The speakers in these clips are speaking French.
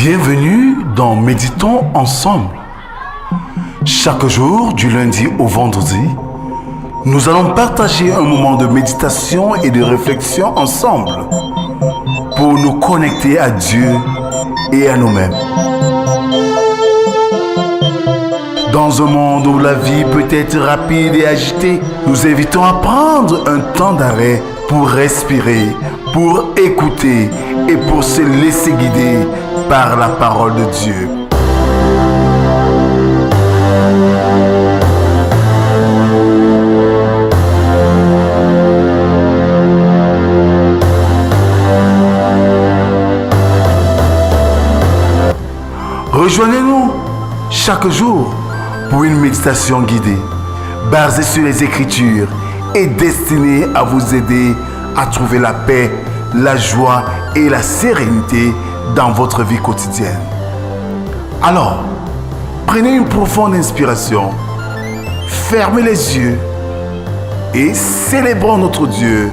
Bienvenue dans Méditons ensemble. Chaque jour, du lundi au vendredi, nous allons partager un moment de méditation et de réflexion ensemble pour nous connecter à Dieu et à nous-mêmes. Dans un monde où la vie peut être rapide et agitée, nous invitons à prendre un temps d'arrêt pour respirer, pour écouter et pour se laisser guider par la parole de Dieu. Rejoignez-nous chaque jour pour une méditation guidée, basée sur les Écritures et destinée à vous aider à trouver la paix, la joie et la sérénité dans votre vie quotidienne. Alors, prenez une profonde inspiration, fermez les yeux et célébrons notre Dieu.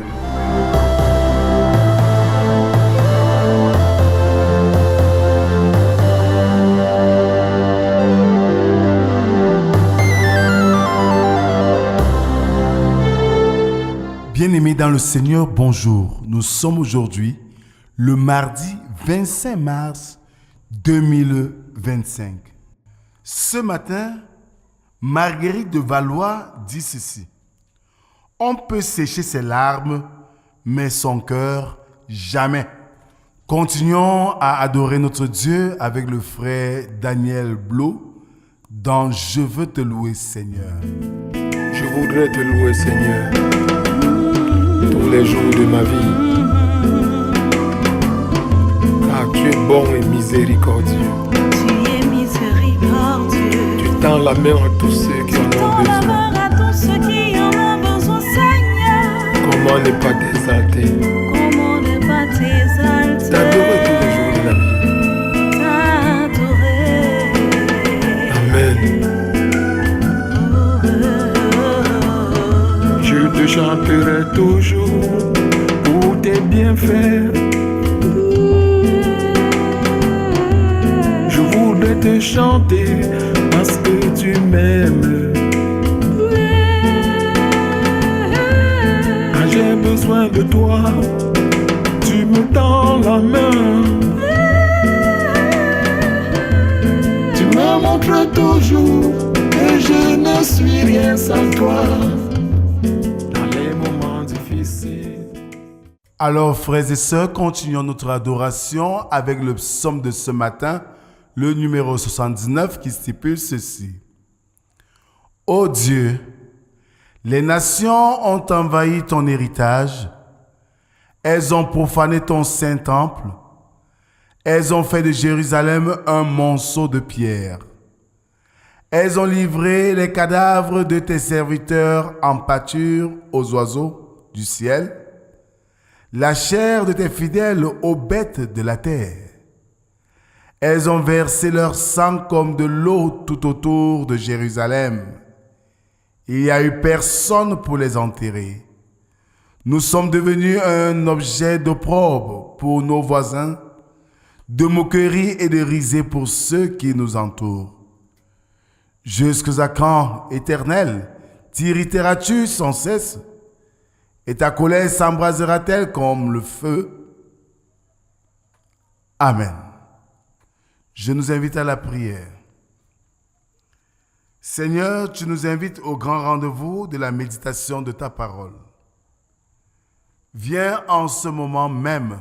Bien-aimés dans le Seigneur, bonjour. Nous sommes aujourd'hui le mardi 25 mars 2025. Ce matin, Marguerite de Valois dit ceci. On peut sécher ses larmes, mais son cœur, jamais. Continuons à adorer notre Dieu avec le frère Daniel Blo dans Je veux te louer, Seigneur. Je voudrais te louer, Seigneur, tous les jours de ma vie. Car tu es bon et miséricordieux. Tu es miséricordieux. Tu tends la main à tous ceux qui en ont besoin. Seigneur. Comment ne pas t'exalter? Comment ne pas t'exalter? T'adorer tous les jours de la vie. T'adorer. Amen. Je te chanterai toujours pour tes bienfaits. Je voudrais te chanter parce que tu m'aimes. Quand j'ai besoin de toi, tu me tends la main. Tu me montres toujours que je ne suis rien sans toi. Alors, frères et sœurs, continuons notre adoration avec le psaume de ce matin, le numéro 79, qui stipule ceci. Ô Dieu, les nations ont envahi ton héritage, elles ont profané ton saint temple, elles ont fait de Jérusalem un monceau de pierre. Elles ont livré les cadavres de tes serviteurs en pâture aux oiseaux du ciel, la chair de tes fidèles aux bêtes de la terre. Elles ont versé leur sang comme de l'eau tout autour de Jérusalem. Il n'y a eu personne pour les enterrer. Nous sommes devenus un objet d'opprobre pour nos voisins, de moquerie et de risée pour ceux qui nous entourent. Jusqu'à quand, Éternel, t'irriteras-tu sans cesse? Et ta colère s'embrasera-t-elle comme le feu? Amen. Je nous invite à la prière. Seigneur, tu nous invites au grand rendez-vous de la méditation de ta parole. Viens en ce moment même.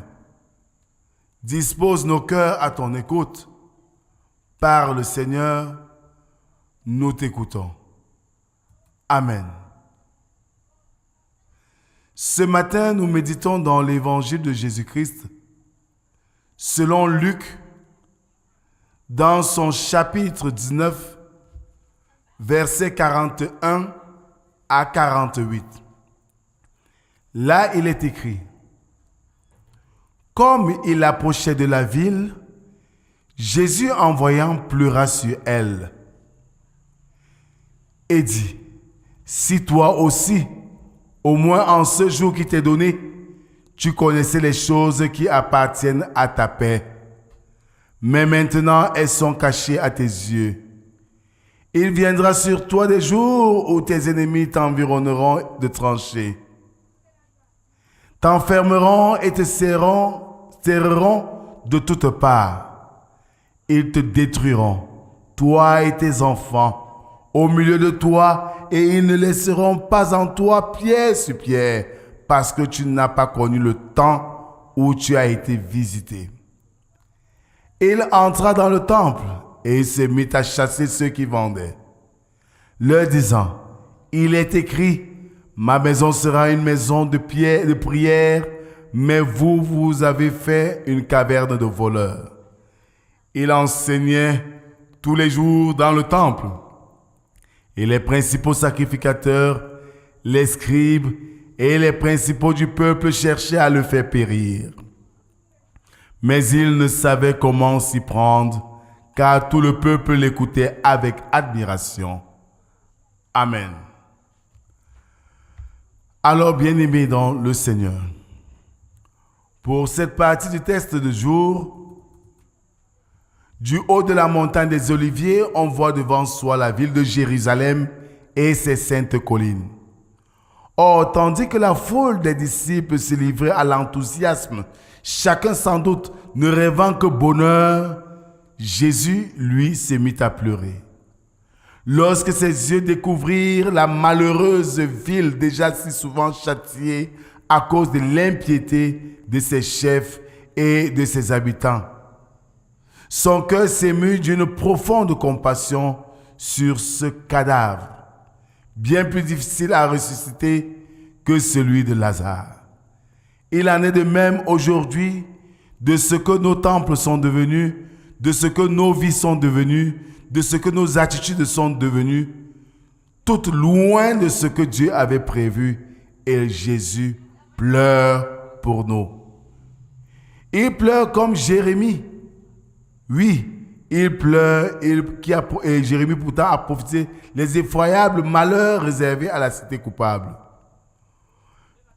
Dispose nos cœurs à ton écoute. Parle, Seigneur, nous t'écoutons. Amen. Ce matin, nous méditons dans l'évangile de Jésus-Christ, selon Luc, dans son chapitre 19, versets 41 à 48. Là, il est écrit, « Comme il approchait de la ville, Jésus, en voyant, pleura sur elle et dit, « Si toi aussi, au moins en ce jour qui t'est donné, tu connaissais les choses qui appartiennent à ta paix. mais maintenant elles sont cachées à tes yeux. Il viendra sur toi des jours où tes ennemis t'environneront de tranchées, t'enfermeront et te serreront de toutes parts. Ils te détruiront, toi et tes enfants, au milieu de toi, et ils ne laisseront pas en toi pierre sur pierre, parce que tu n'as pas connu le temps où tu as été visité. Il entra dans le temple et il se mit à chasser ceux qui vendaient, leur disant, il est écrit, ma maison sera une maison de prière, mais vous avez fait une caverne de voleurs. Il enseignait tous les jours dans le temple, et les principaux sacrificateurs, les scribes et les principaux du peuple cherchaient à le faire périr. Mais il ne savait comment s'y prendre, car tout le peuple l'écoutait avec admiration. Amen. Alors, bien-aimés dans le Seigneur, pour cette partie du texte de jour, du haut de la montagne des Oliviers, on voit devant soi la ville de Jérusalem et ses saintes collines. Or, tandis que la foule des disciples se livrait à l'enthousiasme, chacun sans doute ne rêvant que bonheur, Jésus, lui, se mit à pleurer. Lorsque ses yeux découvrirent la malheureuse ville déjà si souvent châtiée à cause de l'impiété de ses chefs et de ses habitants, son cœur s'émut d'une profonde compassion sur ce cadavre, bien plus difficile à ressusciter que celui de Lazare. Il en est de même aujourd'hui de ce que nos temples sont devenus, de ce que nos vies sont devenues, de ce que nos attitudes sont devenues, toutes loin de ce que Dieu avait prévu, et Jésus pleure pour nous. Il pleure comme Jérémie. Oui, il pleure, et Jérémie pourtant a prophétisé les effroyables malheurs réservés à la cité coupable.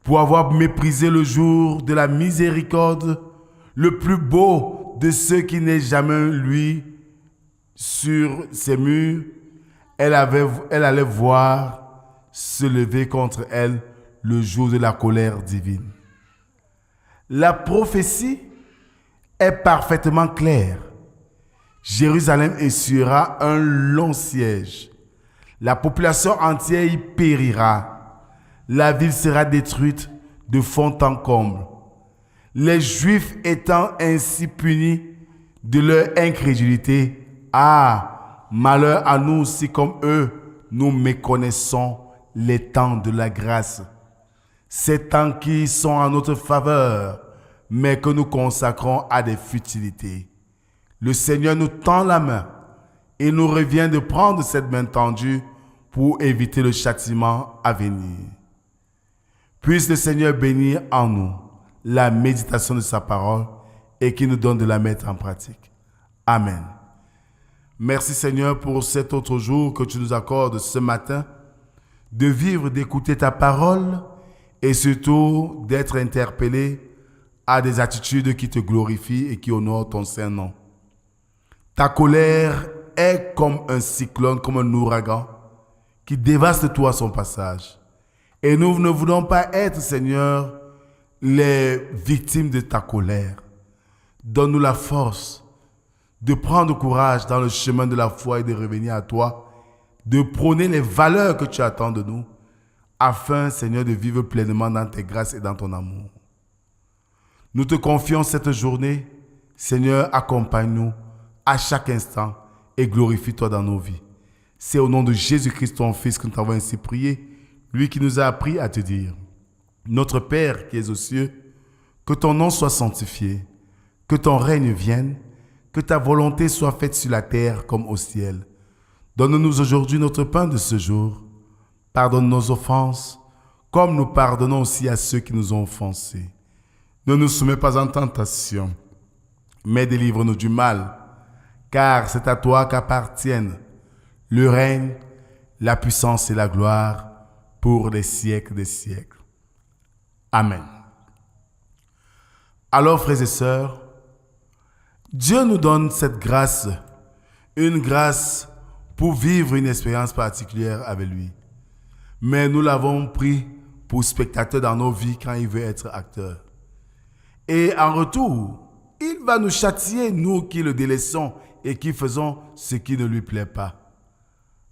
Pour avoir méprisé le jour de la miséricorde, le plus beau de ceux qui n'aient jamais lui sur ses murs, elle allait voir se lever contre elle le jour de la colère divine. La prophétie est parfaitement claire. Jérusalem essuiera un long siège. La population entière y périra. La ville sera détruite de fond en comble. Les Juifs étant ainsi punis de leur incrédulité, malheur à nous si comme eux, nous méconnaissons les temps de la grâce. Ces temps qui sont en notre faveur, mais que nous consacrons à des futilités. Le Seigneur nous tend la main. Il nous revient de prendre cette main tendue pour éviter le châtiment à venir. Puisse le Seigneur bénir en nous la méditation de sa parole et qu'il nous donne de la mettre en pratique. Amen. Merci Seigneur pour cet autre jour que tu nous accordes ce matin, de vivre, d'écouter ta parole et surtout d'être interpellé à des attitudes qui te glorifient et qui honorent ton saint nom. Ta colère est comme un cyclone, comme un ouragan qui dévaste tout à son passage. Et nous ne voulons pas être, Seigneur, les victimes de ta colère. Donne-nous la force de prendre courage dans le chemin de la foi et de revenir à toi, de prôner les valeurs que tu attends de nous, afin, Seigneur, de vivre pleinement dans tes grâces et dans ton amour. Nous te confions cette journée. Seigneur, accompagne-nous à chaque instant et glorifie-toi dans nos vies. C'est au nom de Jésus-Christ, ton Fils, que nous t'avons ainsi prié, lui qui nous a appris à te dire: Notre Père qui es aux cieux, que ton nom soit sanctifié, que ton règne vienne, que ta volonté soit faite sur la terre comme au ciel. Donne-nous aujourd'hui notre pain de ce jour. Pardonne nos offenses, comme nous pardonnons aussi à ceux qui nous ont offensés. Ne nous soumets pas en tentation, mais délivre-nous du mal, car c'est à toi qu'appartiennent le règne, la puissance et la gloire pour les siècles des siècles. Amen. Alors, frères et sœurs, Dieu nous donne cette grâce, une grâce pour vivre une expérience particulière avec lui. Mais nous l'avons pris pour spectateur dans nos vies quand il veut être acteur. Et en retour, il va nous châtier, nous qui le délaissons et qui faisons ce qui ne lui plaît pas.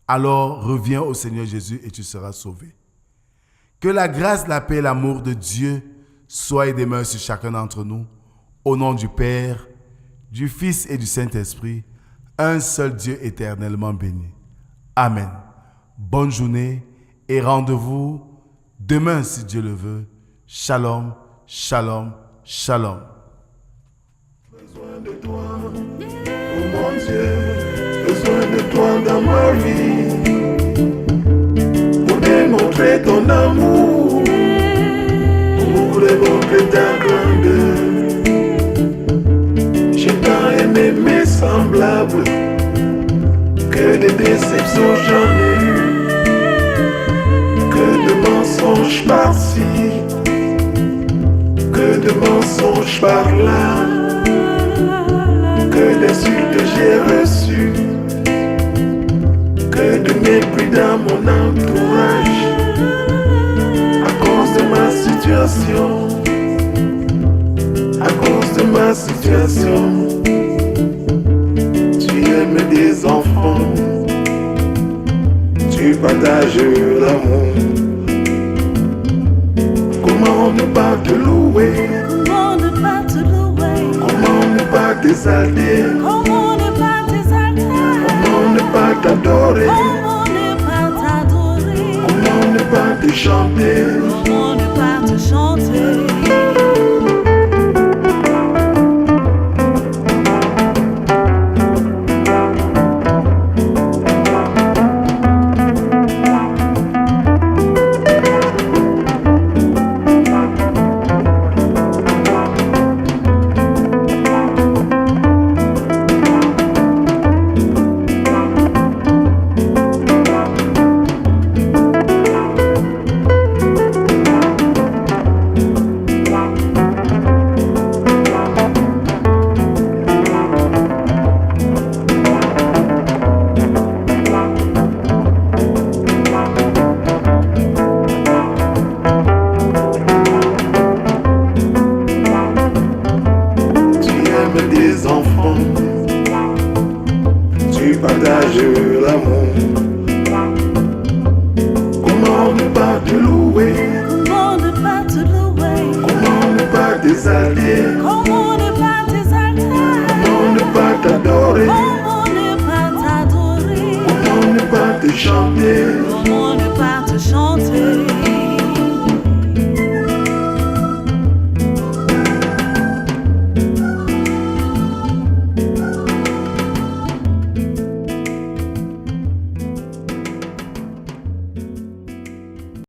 Alors reviens au Seigneur Jésus et tu seras sauvé. Que la grâce, la paix et l'amour de Dieu soient et demeurent sur chacun d'entre nous. Au nom du Père, du Fils et du Saint-Esprit, un seul Dieu éternellement béni. Amen. Bonne journée et rendez-vous demain si Dieu le veut. Shalom, shalom, shalom. Besoin de toi, oh mon Dieu, besoin de toi dans ma vie, pour démontrer ton amour, pour démontrer ta grandeur. J'ai tant aimé mes semblables, que de déceptions j'en ai eu, que de mensonges par-ci, que de mensonges par-là, que d'insultes j'ai reçues, que de mépris dans mon entourage, à cause de ma situation, à cause de ma situation. Tu aimes des enfants, tu partages l'amour. Comment ne pas te louer? Comment ne pas te louer? Comment ne pas t'exalter? Comment ne pas t'exalter? Comment ne pas t'adorer? Comment ne pas t'adorer? Comment ne pas te chanter? Comment ne pas te chanter? Des enfants, tu partages l'amour. Comment ne pas te louer? Comment ne pas te louer? Comment ne pas t'exalter? Comment ne pas t'exalter? Comment ne pas t'adorer? Comment ne pas t'adorer? Comment ne pas te chanter? Comment ne pas te chanter?